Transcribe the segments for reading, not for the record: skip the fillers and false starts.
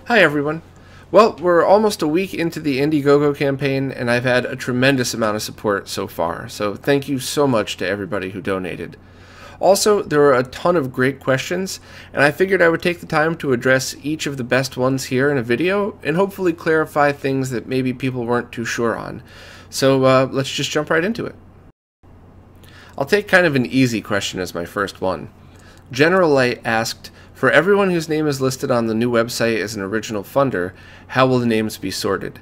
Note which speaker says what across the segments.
Speaker 1: Hi everyone. Well, we're almost a week into the Indiegogo campaign, and I've had a tremendous amount of support so far, so thank you so much to everybody who donated. Also, there are a ton of great questions, and I figured I would take the time to address each of the best ones here in a video, and hopefully clarify things that maybe people weren't too sure on. So let's just jump right into it. I'll take kind of an easy question as my first one. General Light asked, for everyone whose name is listed on the new website as an original funder, how will the names be sorted?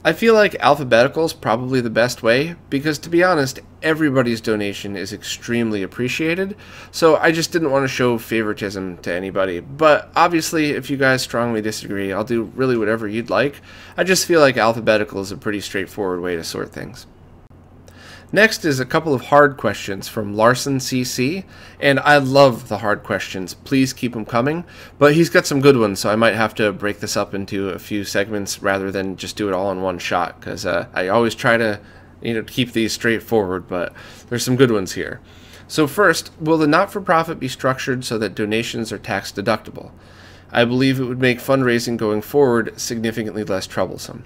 Speaker 1: I feel like alphabetical is probably the best way, because to be honest, everybody's donation is extremely appreciated, so I just didn't want to show favoritism to anybody. But obviously, if you guys strongly disagree, I'll do really whatever you'd like. I just feel like alphabetical is a pretty straightforward way to sort things. Next is a couple of hard questions from Larson CC, and I love the hard questions. Please keep them coming, but he's got some good ones, so I might have to break this up into a few segments rather than just do it all in one shot, because I always try to keep these straightforward, but there's some good ones here. So first, will the not-for-profit be structured so that donations are tax deductible? I believe it would make fundraising going forward significantly less troublesome.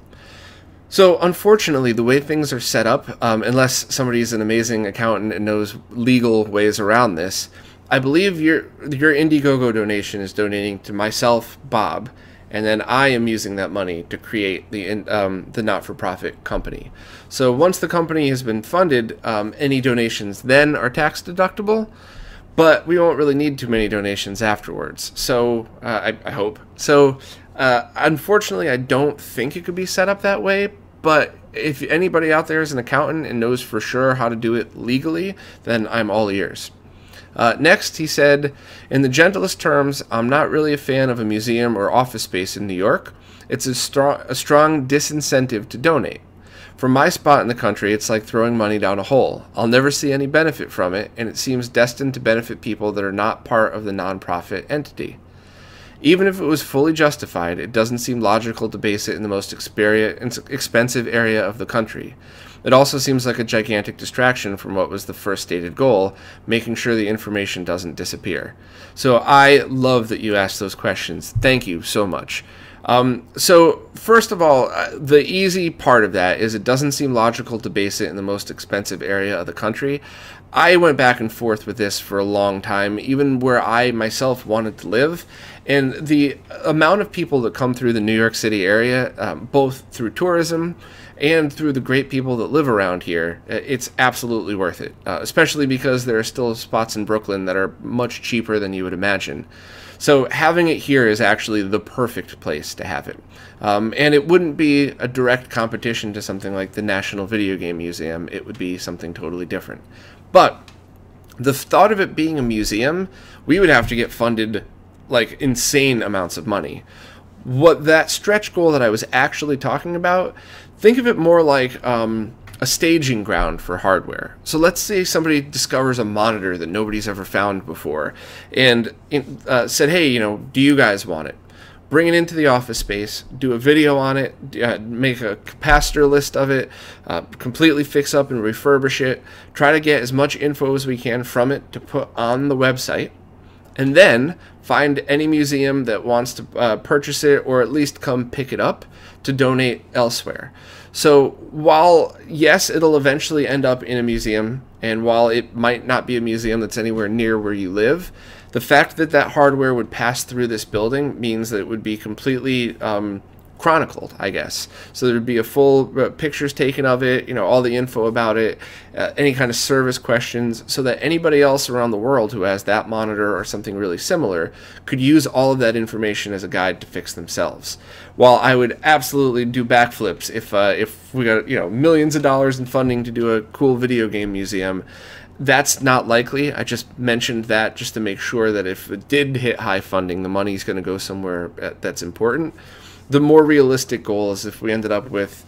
Speaker 1: So, unfortunately, the way things are set up, unless somebody's an amazing accountant and knows legal ways around this, I believe your Indiegogo donation is donating to myself, Bob, and then I am using that money to create the not-for-profit company. So once the company has been funded, any donations then are tax deductible, but we won't really need too many donations afterwards. So, I hope. So, unfortunately, I don't think it could be set up that way, but if anybody out there is an accountant and knows for sure how to do it legally, then I'm all ears. Next, he said, in the gentlest terms, I'm not really a fan of a museum or office space in New York. It's a strong disincentive to donate. From my spot in the country, it's like throwing money down a hole. I'll never see any benefit from it, and it seems destined to benefit people that are not part of the nonprofit entity. Even if it was fully justified, it doesn't seem logical to base it in the most expensive area of the country. It also seems like a gigantic distraction from what was the first stated goal, making sure the information doesn't disappear. So I love that you asked those questions. Thank you so much. So first of all, the easy part of that is it doesn't seem logical to base it in the most expensive area of the country. I went back and forth with this for a long time, even where I myself wanted to live, and the amount of people that come through the New York City area, both through tourism and through the great people that live around here, it's absolutely worth it, especially because there are still spots in Brooklyn that are much cheaper than you would imagine. So having it here is actually the perfect place to have it. And it wouldn't be a direct competition to something like the National Video Game Museum. It would be something totally different. But the thought of it being a museum, we would have to get funded like insane amounts of money. What that stretch goal that I was actually talking about, think of it more like a staging ground for hardware. So let's say somebody discovers a monitor that nobody's ever found before and said, hey, do you guys want it? Bring it into the office space, do a video on it, make a capacitor list of it, completely fix up and refurbish it, try to get as much info as we can from it to put on the website, and then find any museum that wants to purchase it or at least come pick it up to donate elsewhere. So while, yes, it'll eventually end up in a museum, and while it might not be a museum that's anywhere near where you live, the fact that that hardware would pass through this building means that it would be completely chronicled, I guess. So there would be a full pictures taken of it, all the info about it, any kind of service questions, so that anybody else around the world who has that monitor or something really similar could use all of that information as a guide to fix themselves. While I would absolutely do backflips if we got millions of dollars in funding to do a cool video game museum, that's not likely. I just mentioned that just to make sure that if it did hit high funding, the money's going to go somewhere that's important. The more realistic goal is if we ended up with,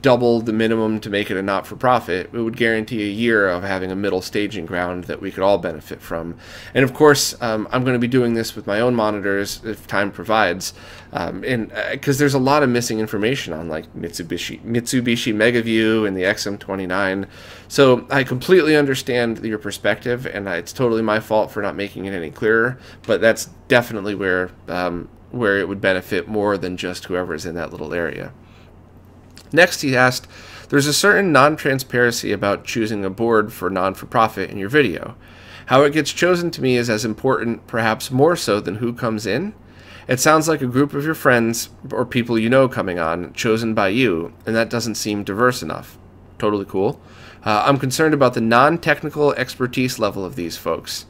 Speaker 1: double the minimum to make it a not-for-profit, it would guarantee a year of having a middle staging ground that we could all benefit from. And of course, I'm going to be doing this with my own monitors if time provides, and because there's a lot of missing information on like Mitsubishi Megaview and the XM29. So I completely understand your perspective, and it's totally my fault for not making it any clearer. But that's definitely where where it would benefit more than just whoever's in that little area. Next, he asked, there's a certain non-transparency about choosing a board for non-for-profit in your video. How it gets chosen to me is as important, perhaps more so than who comes in. It sounds like a group of your friends or people you know coming on, chosen by you, and that doesn't seem diverse enough. Totally cool. I'm concerned about the non-technical expertise level of these folks.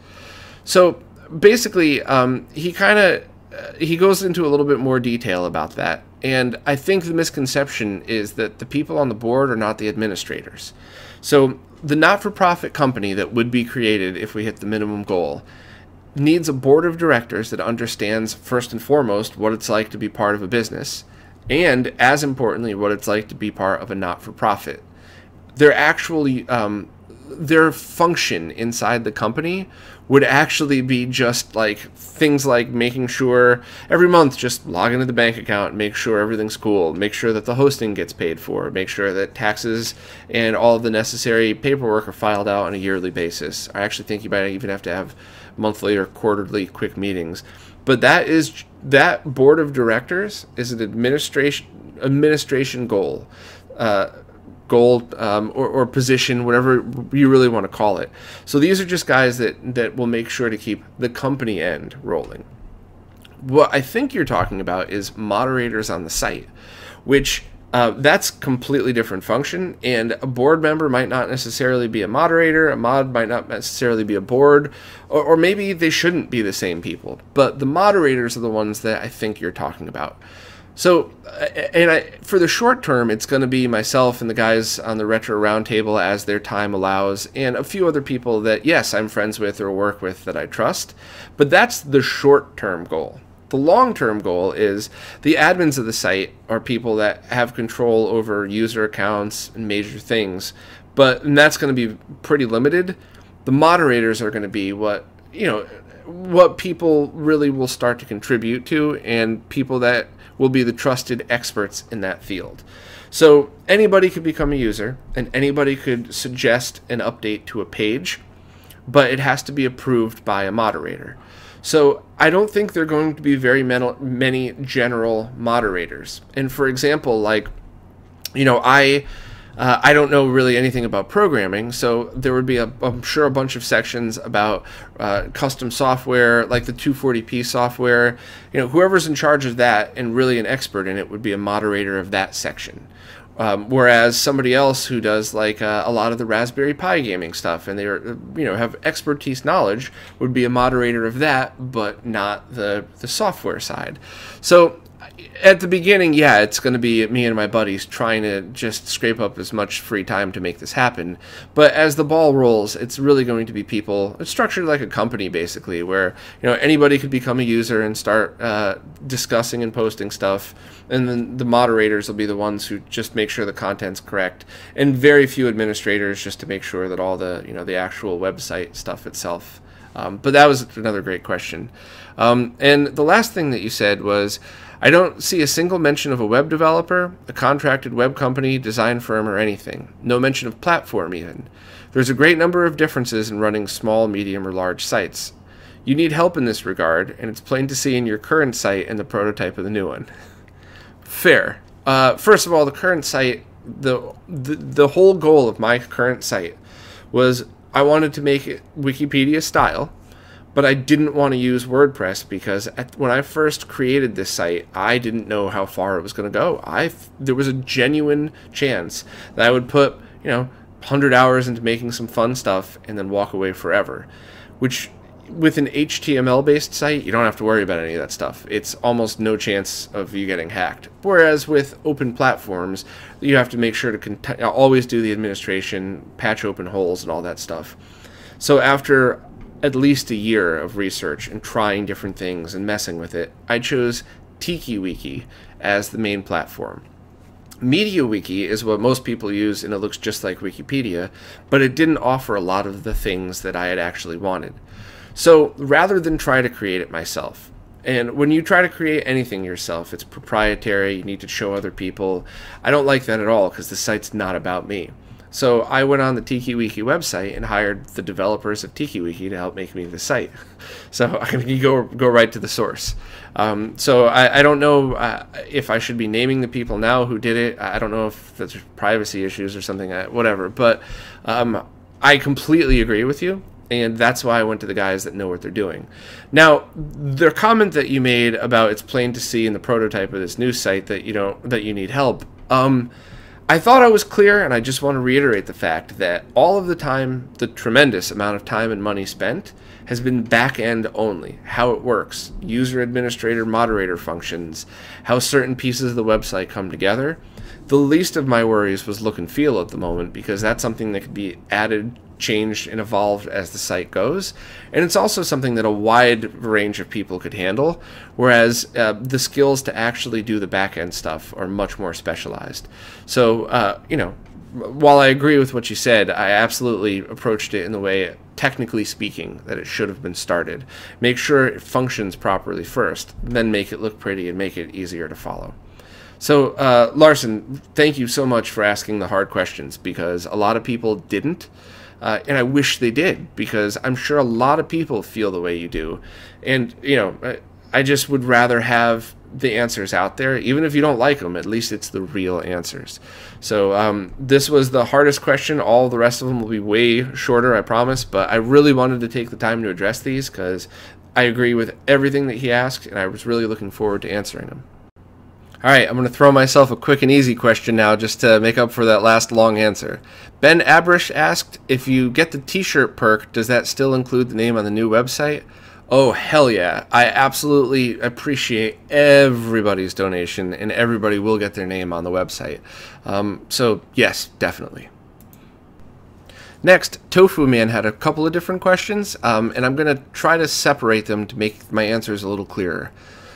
Speaker 1: So basically, he goes into a little bit more detail about that. And I think the misconception is that the people on the board are not the administrators. So the not-for-profit company that would be created if we hit the minimum goal needs a board of directors that understands, first and foremost, what it's like to be part of a business, and, as importantly, what it's like to be part of a not-for-profit. Their function inside the company would actually be just like things like making sure every month just log into the bank account, make sure everything's cool, make sure that the hosting gets paid for, make sure that taxes and all of the necessary paperwork are filed out on a yearly basis. I actually think you might even have to have monthly or quarterly quick meetings. But that board of directors is an administration goal. Or position, whatever you really want to call it. So these are just guys that will make sure to keep the company end rolling. What I think you're talking about is moderators on the site, which that's completely different function, and a board member might not necessarily be a moderator, a mod might not necessarily be a board, or maybe they shouldn't be the same people, but the moderators are the ones that I think you're talking about. So, for the short term, it's going to be myself and the guys on the Retro Roundtable as their time allows, and a few other people that, yes, I'm friends with or work with that I trust, but that's the short-term goal. The long-term goal is the admins of the site are people that have control over user accounts and major things, and that's going to be pretty limited. The moderators are going to be what people really will start to contribute to, and people that will be the trusted experts in that field. So anybody could become a user, and anybody could suggest an update to a page, but it has to be approved by a moderator. So I don't think there are going to be very many general moderators. And for example, I don't know really anything about programming, so there would be, I'm sure, a bunch of sections about custom software, like the 240p software. Whoever's in charge of that and really an expert in it would be a moderator of that section. Whereas somebody else who does like a lot of the Raspberry Pi gaming stuff and they are, have expertise knowledge would be a moderator of that, but not the software side. So at the beginning, yeah, it's going to be me and my buddies trying to just scrape up as much free time to make this happen. But as the ball rolls, it's really going to be people. It's structured like a company, basically, where anybody could become a user and start discussing and posting stuff, and then the moderators will be the ones who just make sure the content's correct, and very few administrators just to make sure that all the the actual website stuff itself. But that was another great question. And the last thing that you said was, I don't see a single mention of a web developer, a contracted web company, design firm, or anything. No mention of platform, even. There's a great number of differences in running small, medium, or large sites. You need help in this regard, and it's plain to see in your current site and the prototype of the new one. Fair. First of all, the current site, the whole goal of my current site was I wanted to make it Wikipedia style, but I didn't want to use WordPress because when I first created this site, I didn't know how far it was going to go. There was a genuine chance that I would put, 100 hours into making some fun stuff and then walk away forever, which with an HTML-based site, you don't have to worry about any of that stuff. It's almost no chance of you getting hacked. Whereas with open platforms, you have to make sure to always do the administration, patch open holes, and all that stuff. So after at least a year of research and trying different things and messing with it, I chose TikiWiki as the main platform. MediaWiki is what most people use, and it looks just like Wikipedia, but it didn't offer a lot of the things that I had actually wanted. So rather than try to create it myself, and when you try to create anything yourself, it's proprietary, you need to show other people. I don't like that at all because the site's not about me. So I went on the TikiWiki website and hired the developers of TikiWiki to help make me the site. So I can go right to the source. So I don't know if I should be naming the people now who did it. I don't know if that's privacy issues or something, whatever. But I completely agree with you. And that's why I went to the guys that know what they're doing. Now, the comment that you made about it's plain to see in the prototype of this new site that you need help. I thought I was clear, and I just want to reiterate the fact that all of the time, the tremendous amount of time and money spent has been back-end only. How it works, user administrator moderator functions, how certain pieces of the website come together. The least of my worries was look and feel at the moment, because that's something that could be added, changed, and evolved as the site goes. And it's also something that a wide range of people could handle, whereas the skills to actually do the back-end stuff are much more specialized. So, while I agree with what you said, I absolutely approached it in the way, technically speaking, that it should have been started. Make sure it functions properly first, then make it look pretty and make it easier to follow. So, Larson, thank you so much for asking the hard questions, because a lot of people didn't. And I wish they did, because I'm sure a lot of people feel the way you do. And, I just would rather have the answers out there. Even if you don't like them, at least it's the real answers. So this was the hardest question. All the rest of them will be way shorter, I promise. But I really wanted to take the time to address these, because I agree with everything that he asked, and I was really looking forward to answering them. All right, I'm going to throw myself a quick and easy question now just to make up for that last long answer. Ben Abrish asked, if you get the t-shirt perk, does that still include the name on the new website? Oh, hell yeah. I absolutely appreciate everybody's donation, and everybody will get their name on the website. So, yes, definitely. Next, Tofu Man had a couple of different questions, and I'm going to try to separate them to make my answers a little clearer.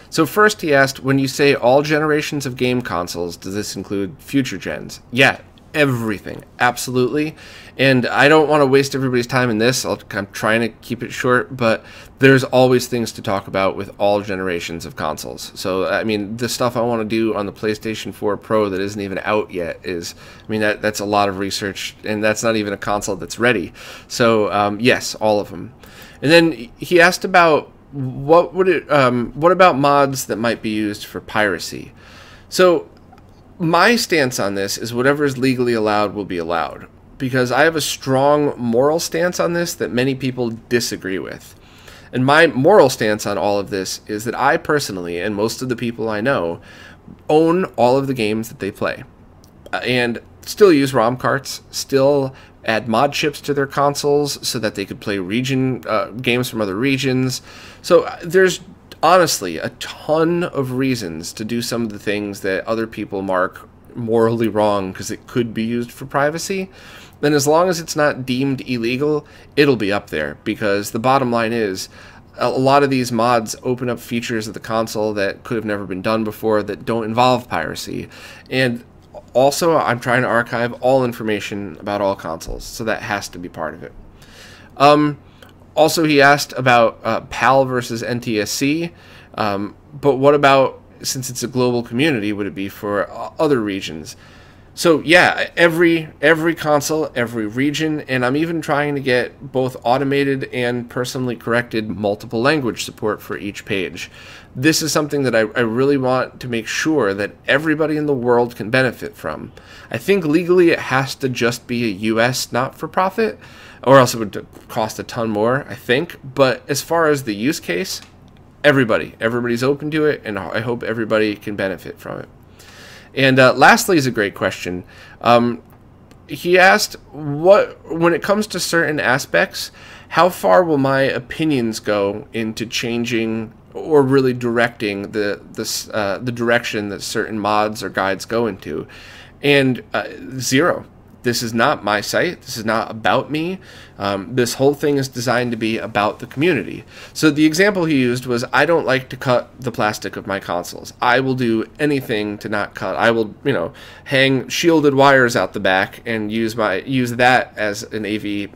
Speaker 1: So first he asked, when you say all generations of game consoles, does this include future gens? Yeah, everything, absolutely. And I don't want to waste everybody's time in this. I'm trying to keep it short, but there's always things to talk about with all generations of consoles. So, I mean, the stuff I want to do on the PlayStation 4 Pro that isn't even out yet is, I mean, that's a lot of research, and that's not even a console that's ready. So, yes, all of them. And then he asked about, what about mods that might be used for piracy? So my stance on this is whatever is legally allowed will be allowed, because I have a strong moral stance on this that many people disagree with. And my moral stance on all of this is that I personally, and most of the people I know, own all of the games that they play, and still use ROM carts, still add mod chips to their consoles so that they could play games from other regions. So there's honestly a ton of reasons to do some of the things that other people mark morally wrong because it could be used for privacy. And as long as it's not deemed illegal, it'll be up there, because the bottom line is a lot of these mods open up features of the console that could have never been done before that don't involve piracy. And also, I'm trying to archive all information about all consoles, so that has to be part of it. Also, he asked about PAL versus NTSC, but what about, since it's a global community, would it be for other regions? So yeah, every console, every region, and I'm even trying to get both automated and personally corrected multiple language support for each page. This is something that I really want to make sure that everybody in the world can benefit from. I think legally it has to just be a US not-for-profit, or else it would cost a ton more, I think. But as far as the use case, everybody's open to it, and I hope everybody can benefit from it. And lastly is a great question. He asked, when it comes to certain aspects, how far will my opinions go into changing or really directing the direction that certain mods or guides go into? And zero. This is not my site. This is not about me. This whole thing is designed to be about the community. So the example he used was, I don't like to cut the plastic of my consoles. I will do anything to not cut. I will, hang shielded wires out the back and use that as an AV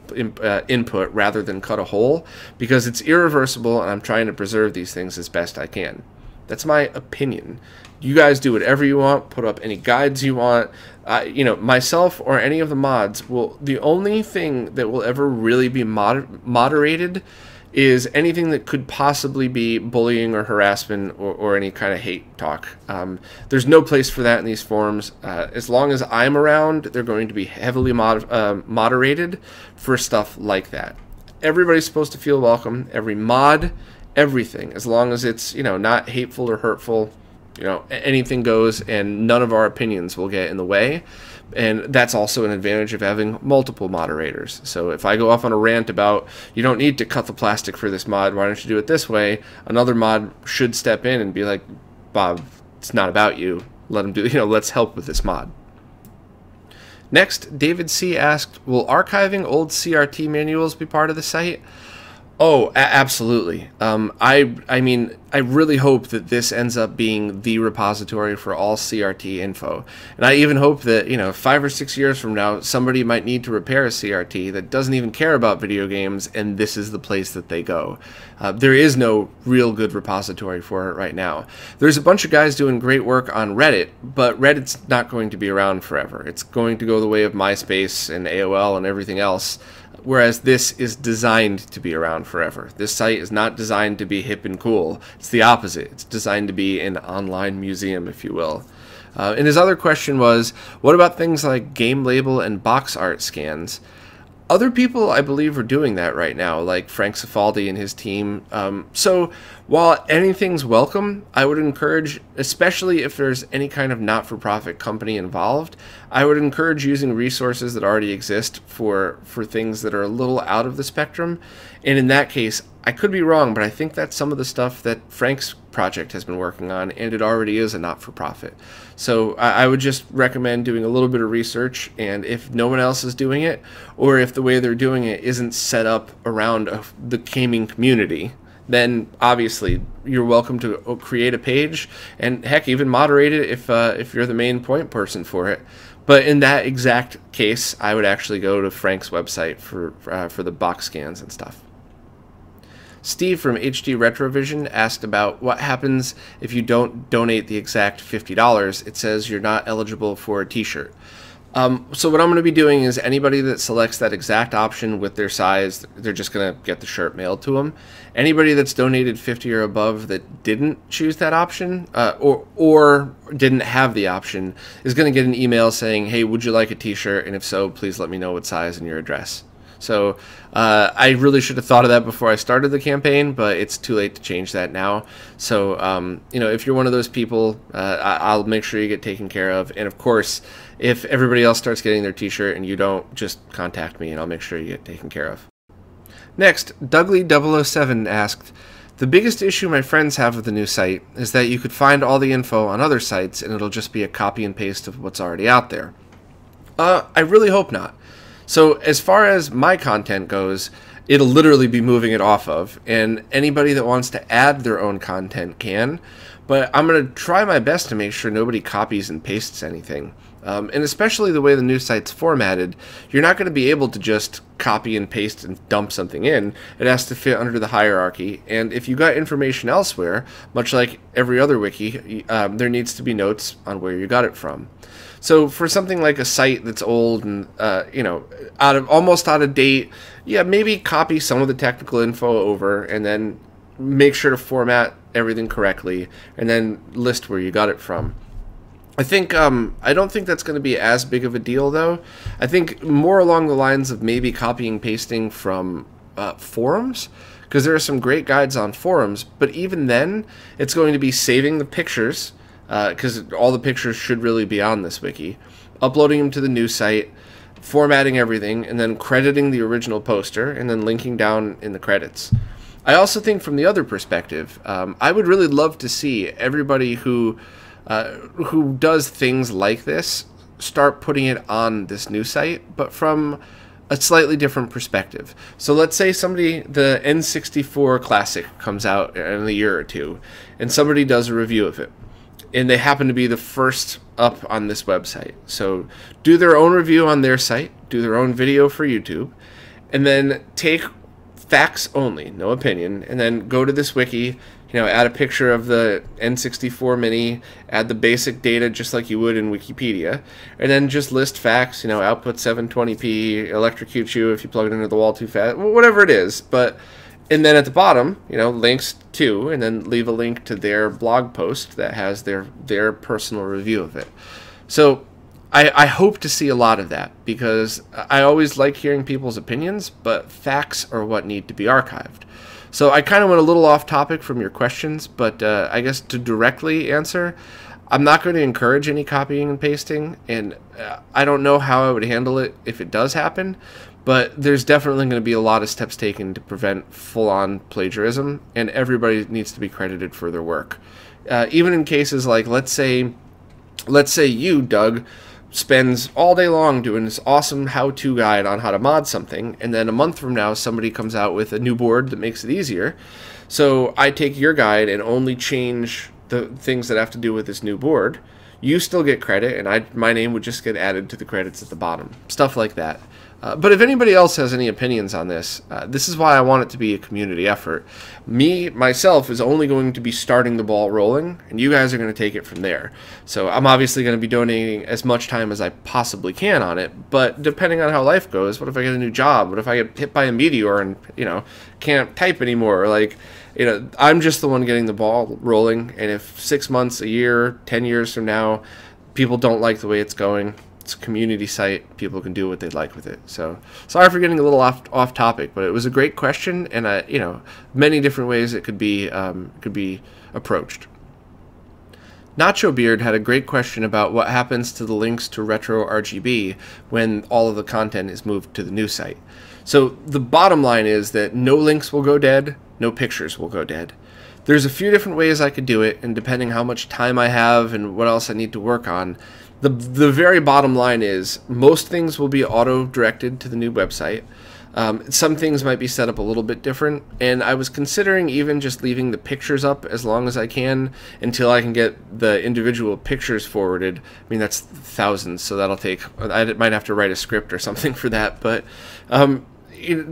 Speaker 1: input rather than cut a hole, because it's irreversible and I'm trying to preserve these things as best I can. That's my opinion. You guys do whatever you want, put up any guides you want. myself or any of the mods the only thing that will ever really be moderated is anything that could possibly be bullying or harassment or any kind of hate talk. There's no place for that in these forums. As long as I'm around, they're going to be heavily moderated for stuff like that. Everybody's supposed to feel welcome. Every mod, everything, as long as it's not hateful or hurtful. Anything goes, and none of our opinions will get in the way. And that's also an advantage of having multiple moderators. So if I go off on a rant about, you don't need to cut the plastic for this mod, why don't you do it this way, another mod should step in and be like, Bob, it's not about you. Let him do, let's help with this mod. Next, David C. asked, will archiving old CRT manuals be part of the site? Oh, absolutely. I mean, I really hope that this ends up being the repository for all CRT info. And I even hope that, 5 or 6 years from now, somebody might need to repair a CRT that doesn't even care about video games, and this is the place that they go. There is no real good repository for it right now. There's a bunch of guys doing great work on Reddit, but Reddit's not going to be around forever. It's going to go the way of MySpace and AOL and everything else. Whereas this is designed to be around forever. This site is not designed to be hip and cool. It's the opposite. It's designed to be an online museum, if you will. And his other question was, what about things like game label and box art scans? Other people, I believe, are doing that right now, like Frank Cifaldi and his team. So while anything's welcome, I would encourage, especially if there's any kind of not-for-profit company involved, I would encourage using resources that already exist for things that are a little out of the spectrum. And in that case, I could be wrong, but I think that's some of the stuff that Frank's project has been working on, and it already is a not-for-profit. So I would just recommend doing a little bit of research, and if no one else is doing it, or if the way they're doing it isn't set up around the gaming community, then obviously you're welcome to create a page, and heck, even moderate it if you're the main point person for it. But in that exact case, I would actually go to Frank's website for the box scans and stuff. Steve from HD Retrovision asked about what happens if you don't donate the exact $50. It says you're not eligible for a t-shirt. So what I'm going to be doing is anybody that selects that exact option with their size, they're just going to get the shirt mailed to them. Anybody that's donated 50 or above that didn't choose that option or didn't have the option is going to get an email saying, hey, would you like a t-shirt? And if so, please let me know what size and your address. So I really should have thought of that before I started the campaign, but it's too late to change that now. So, if you're one of those people, I'll make sure you get taken care of. And of course, if everybody else starts getting their t-shirt and you don't, just contact me and I'll make sure you get taken care of. Next, Dougley007 asked, the biggest issue my friends have with the new site is that you could find all the info on other sites and it'll just be a copy and paste of what's already out there. I really hope not. So as far as my content goes, it'll literally be moving it off of, and anybody that wants to add their own content can, but I'm going to try my best to make sure nobody copies and pastes anything. And especially the way the new site's formatted, you're not going to be able to just copy and paste and dump something in. It has to fit under the hierarchy, and if you got information elsewhere, much like every other wiki, there needs to be notes on where you got it from. So for something like a site that's old and almost out of date, yeah, maybe copy some of the technical info over and then make sure to format everything correctly and then list where you got it from. I don't think that's going to be as big of a deal though. I think more along the lines of maybe copying pasting from forums, because there are some great guides on forums, but even then it's going to be saving the pictures, because all the pictures should really be on this wiki, uploading them to the new site, formatting everything, and then crediting the original poster, and then linking down in the credits. I also think from the other perspective, I would really love to see everybody who does things like this start putting it on this new site, but from a slightly different perspective. So let's say the N64 Classic comes out in a year or two, and somebody does a review of it, and they happen to be the first up on this website. So do their own review on their site, do their own video for YouTube, and then take facts only, no opinion, and then go to this wiki, add a picture of the N64 Mini, add the basic data just like you would in Wikipedia, and then just list facts, output 720p, electrocute you if you plug it into the wall too fast, whatever it is. And then at the bottom, links to, and then leave a link to their blog post that has their personal review of it. So I hope to see a lot of that, because I always like hearing people's opinions, but facts are what need to be archived. So I kind of went a little off topic from your questions, but I guess to directly answer, I'm not going to encourage any copying and pasting, and I don't know how I would handle it if it does happen, but there's definitely going to be a lot of steps taken to prevent full-on plagiarism, and everybody needs to be credited for their work. Even in cases like, let's say you, Doug, spends all day long doing this awesome how-to guide on how to mod something, and then a month from now somebody comes out with a new board that makes it easier. So I take your guide and only change the things that have to do with this new board. You still get credit, and my name would just get added to the credits at the bottom. Stuff like that. But if anybody else has any opinions on this, this is why I want it to be a community effort. Myself, is only going to be starting the ball rolling, and you guys are going to take it from there. So I'm obviously going to be donating as much time as I possibly can on it, but depending on how life goes, what if I get a new job? What if I get hit by a meteor and, can't type anymore? I'm just the one getting the ball rolling, and if 6 months, a year, 10 years from now, people don't like the way it's going, it's a community site. People can do what they'd like with it. So sorry for getting a little off topic, but it was a great question, and many different ways it could be approached. Nacho Beard had a great question about what happens to the links to RetroRGB when all of the content is moved to the new site. So the bottom line is that no links will go dead, no pictures will go dead. There's a few different ways I could do it, and depending how much time I have and what else I need to work on, the very bottom line is most things will be auto-directed to the new website. Some things might be set up a little bit different, and I was considering even just leaving the pictures up as long as I can until I can get the individual pictures forwarded. I mean, that's thousands, so that'll take, I might have to write a script or something for that, but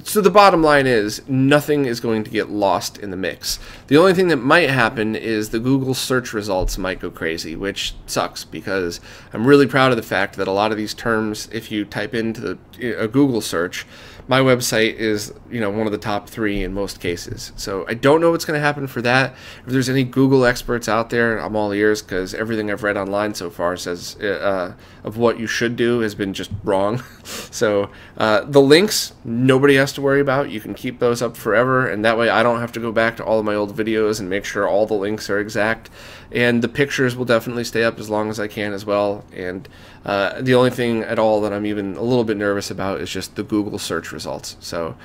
Speaker 1: so the bottom line is nothing is going to get lost in the mix. The only thing that might happen is the Google search results might go crazy, which sucks, because I'm really proud of the fact that a lot of these terms, if you type into a Google search, my website is, one of the top 3 in most cases. So I don't know what's going to happen for that. If there's any Google experts out there, I'm all ears, because everything I've read online so far says of what you should do has been just wrong. So the links, nobody has to worry about. You can keep those up forever, and that way I don't have to go back to all of my old videos and make sure all the links are exact. And the pictures will definitely stay up as long as I can as well. And the only thing at all that I'm even a little bit nervous about is just the Google search results. So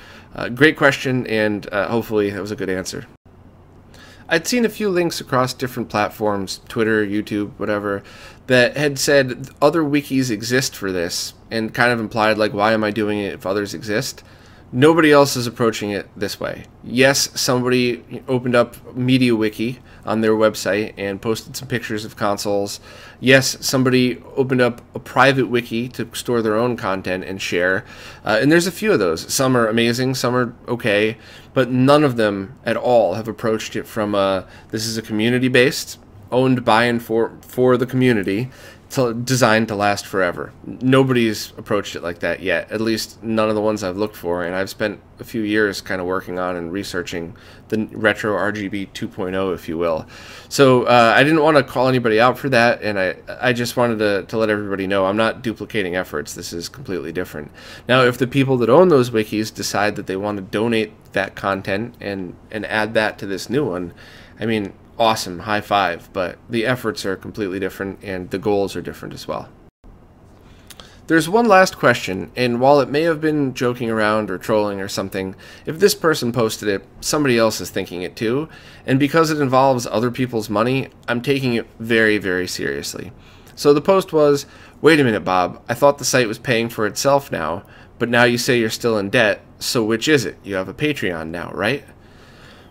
Speaker 1: great question, and hopefully that was a good answer. I'd seen a few links across different platforms, Twitter, YouTube, whatever, that had said other wikis exist for this, and kind of implied, like, why am I doing it if others exist? Nobody else is approaching it this way. Yes, somebody opened up MediaWiki on their website and posted some pictures of consoles. Yes, somebody opened up a private wiki to store their own content and share. And there's a few of those. Some are amazing, some are okay, but none of them at all have approached it from this is a community-based, owned by and for the community, designed to last forever. Nobody's approached it like that yet, at least none of the ones I've looked for, and I've spent a few years kind of working on and researching the RetroRGB 2.0, if you will. So I didn't want to call anybody out for that, and I just wanted to let everybody know I'm not duplicating efforts. This is completely different. Now, if the people that own those wikis decide that they want to donate that content and add that to this new one, I mean, awesome, high five, but the efforts are completely different and the goals are different as well. There's one last question, and while it may have been joking around or trolling or something, if this person posted it, somebody else is thinking it too, and because it involves other people's money, I'm taking it very, very seriously. So the post was, wait a minute, Bob, I thought the site was paying for itself now, but now you say you're still in debt, so which is it? You have a Patreon now, right?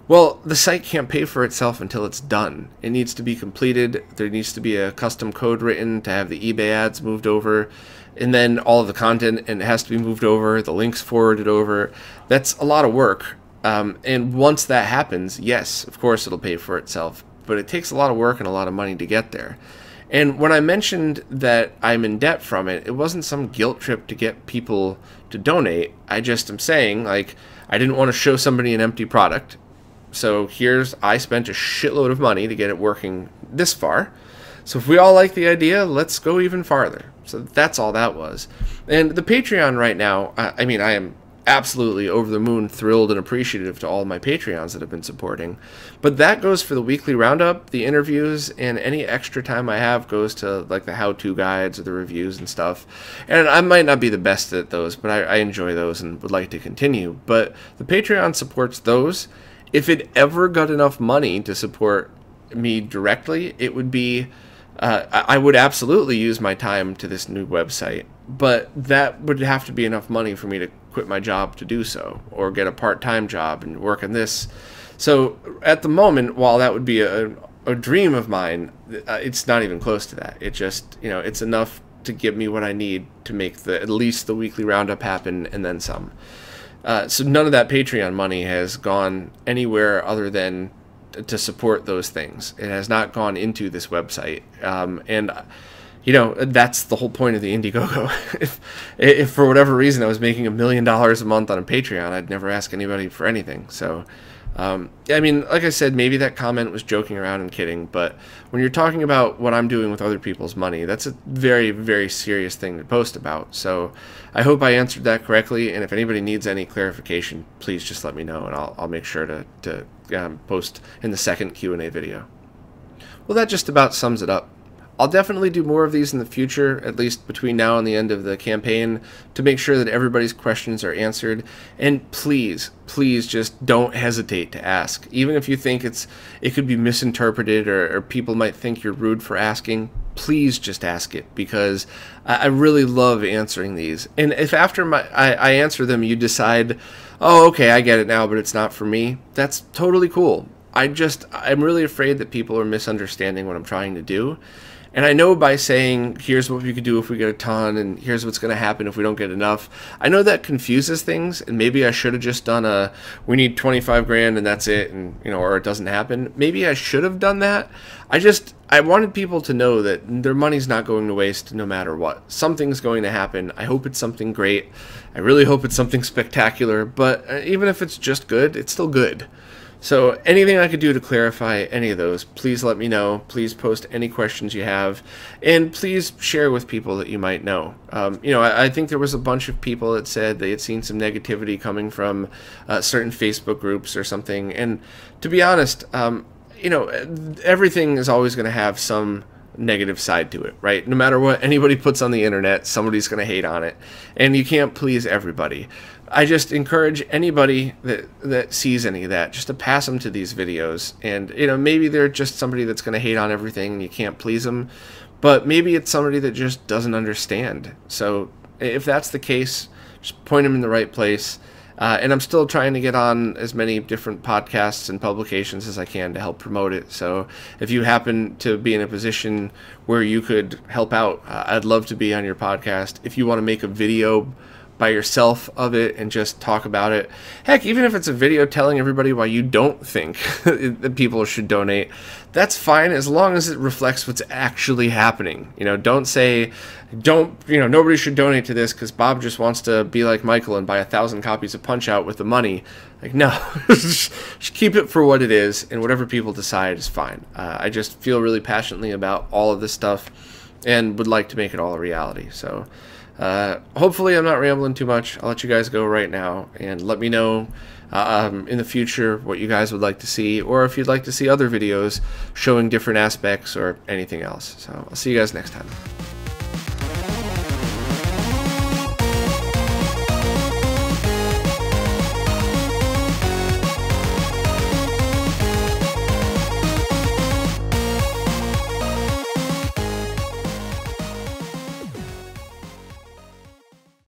Speaker 1: Well, the site can't pay for itself until it's done. It needs to be completed, there needs to be a custom code written to have the eBay ads moved over, and then all of the content and it has to be moved over, the links forwarded over. That's a lot of work, And once that happens, yes, of course it'll pay for itself, but it takes a lot of work and a lot of money to get there. And when I mentioned that I'm in debt from it, it wasn't some guilt trip to get people to donate. I just am saying, like, I didn't want to show somebody an empty product. So I spent a shitload of money to get it working this far. So if we all like the idea, let's go even farther. So that's all that was. And the Patreon right now, I mean, I am absolutely over the moon thrilled and appreciative to all of my Patreons that have been supporting. But that goes for the weekly roundup, the interviews, and any extra time I have goes to like the how-to guides or the reviews and stuff. And I might not be the best at those, but I enjoy those and would like to continue. But the Patreon supports those. If it ever got enough money to support me directly, it would be... I would absolutely use my time to this new website, but that would have to be enough money for me to quit my job to do so, or get a part-time job and work on this. So at the moment, while that would be a dream of mine, it's not even close to that. It just, you know, it's enough to give me what I need to make at least the weekly roundup happen, and then some. So none of that Patreon money has gone anywhere other than to support those things. It has not gone into this website. And, you know, that's the whole point of the Indiegogo. if for whatever reason I was making $1 million a month on a Patreon, I'd never ask anybody for anything. So, I mean, like I said, maybe that comment was joking around and kidding, but when you're talking about what I'm doing with other people's money, that's a very, very serious thing to post about. So I hope I answered that correctly, and if anybody needs any clarification, please just let me know, and I'll make sure to post in the second Q&A video. Well, that just about sums it up. I'll definitely do more of these in the future, at least between now and the end of the campaign, to make sure that everybody's questions are answered. And please, please just don't hesitate to ask. Even if you think it could be misinterpreted or people might think you're rude for asking, please just ask it, because I really love answering these. And if after I answer them you decide, oh, okay, I get it now, but it's not for me, that's totally cool. I'm really afraid that people are misunderstanding what I'm trying to do. And I know by saying, here's what we could do if we get a ton, and here's what's going to happen if we don't get enough, I know that confuses things, and maybe I should have just done we need 25 grand and that's it, and, you know, or it doesn't happen. Maybe I should have done that. I wanted people to know that their money's not going to waste no matter what. Something's going to happen. I hope it's something great. I really hope it's something spectacular, but even if it's just good, it's still good. So anything I could do to clarify any of those, please let me know. Please post any questions you have, and please share with people that you might know. You know, I think there was a bunch of people that said they had seen some negativity coming from certain Facebook groups or something, and to be honest, you know, everything is always going to have some negative side to it, right? No matter what anybody puts on the internet, somebody's going to hate on it, and you can't please everybody. I just encourage anybody that sees any of that just to pass them to these videos. And, you know, maybe they're just somebody that's going to hate on everything and you can't please them, but maybe it's somebody that just doesn't understand. So if that's the case, just point them in the right place. And I'm still trying to get on as many different podcasts and publications as I can to help promote it. So if you happen to be in a position where you could help out, I'd love to be on your podcast. If you want to make a video by yourself of it and just talk about it, heck, even if it's a video telling everybody why you don't think that people should donate, that's fine, as long as it reflects what's actually happening. You know, don't say, you know, nobody should donate to this because Bob just wants to be like Michael and buy 1,000 copies of Punch-Out with the money. Like, no, just keep it for what it is, and whatever people decide is fine. I just feel really passionately about all of this stuff and would like to make it all a reality. So hopefully I'm not rambling too much. I'll let you guys go right now, and let me know in the future what you guys would like to see, or if you'd like to see other videos showing different aspects or anything else. So I'll see you guys next time.